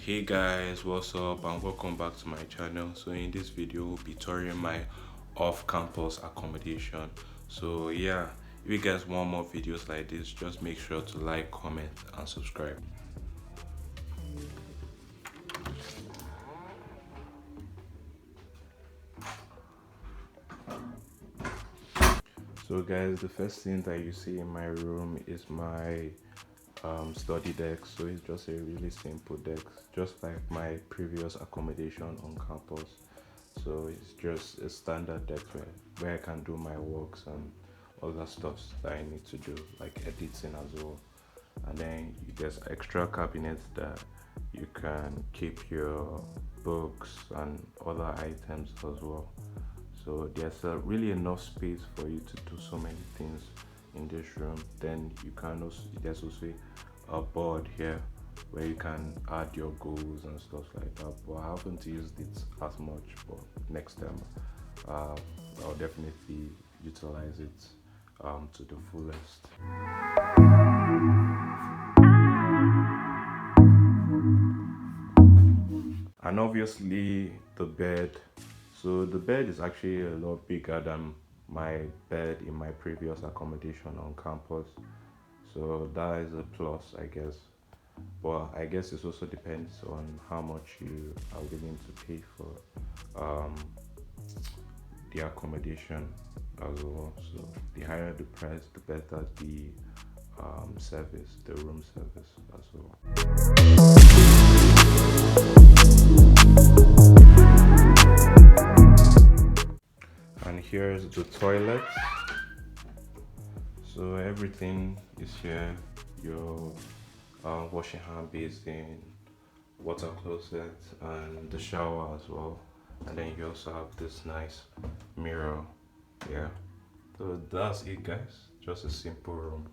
Hey guys, what's up and welcome back to my channel. So in this video we'll be touring my off-campus accommodation. So yeah, if you guys want more videos like this, just make sure to like, comment and subscribe. So guys, the first thing that you see in my room is my study desk. So it's just a really simple desk, just like my previous accommodation on campus. So it's just a standard desk where I can do my works and other stuff that I need to do, like editing as well. And then there's extra cabinets that you can keep your books and other items as well. So there's really enough space for you to do so many things in this room. Then you can also, there's also a board here where you can add your goals and stuff like that, but I haven't used it as much. But next time I'll definitely utilize it to the fullest. And obviously the bed. So the bed is actually a lot bigger than my bed in my previous accommodation on campus. So that is a plus, I guess. But I guess it also depends on how much you are willing to pay for the accommodation as well. So the higher the price, the better the service, the room service as well. And here's the toilet. So everything is here. Your washing hand basin, water closet, and the shower as well. And then you also have this nice mirror. Yeah. So that's it, guys. Just a simple room.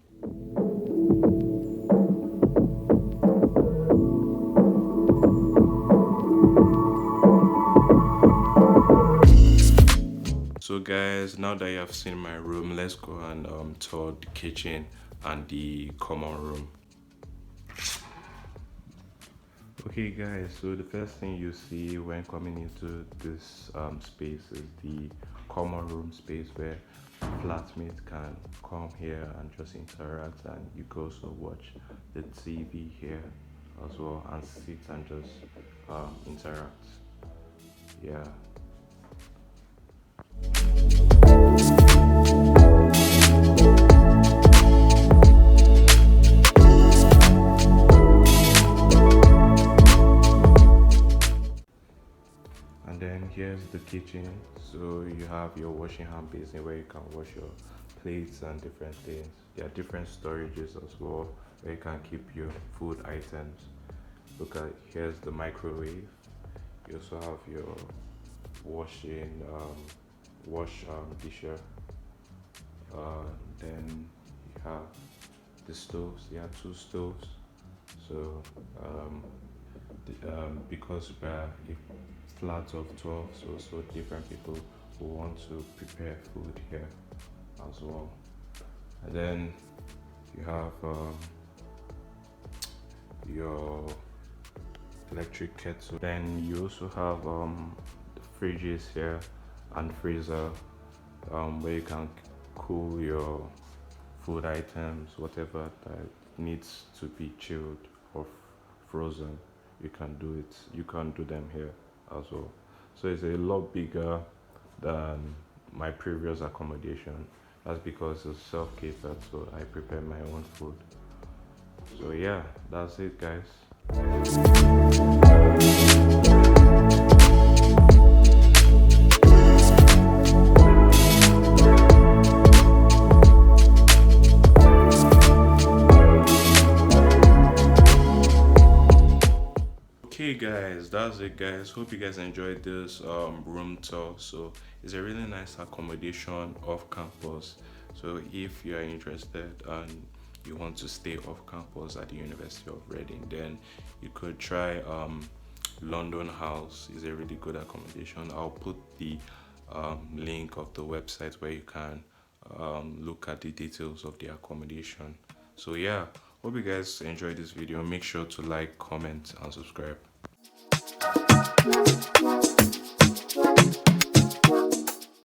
So guys, now that you have seen my room, let's go and tour the kitchen and the common room. Okay guys, so the first thing you see when coming into this space is the common room space where flatmates can come here and just interact, and you can also watch the TV here as well and sit and just interact. Yeah. And then here's the kitchen. So you have your washing hand basin where you can wash your plates and different things. There are different storages as well where you can keep your food items. Look at, here's the microwave. You also have your washing disher. Then you have the stoves. There are two stoves. So because we're a flat of 12, so different people who want to prepare food here as well. And then you have your electric kettle. Then you also have the fridges here and freezer where you can cool your food items, whatever that needs to be chilled or frozen. You can do it. You can do them here as well. So it's a lot bigger than my previous accommodation. That's because it's self-catered, so I prepare my own food. So yeah, that's it guys. Okay guys, that's it guys. Hope you guys enjoyed this room tour. So it's a really nice accommodation off campus. So if you are interested and you want to stay off campus at the University of Reading, then you could try Loddon House. Is a really good accommodation. I'll put the link of the website where you can look at the details of the accommodation. So yeah, hope you guys enjoyed this video. Make sure to like, comment and subscribe.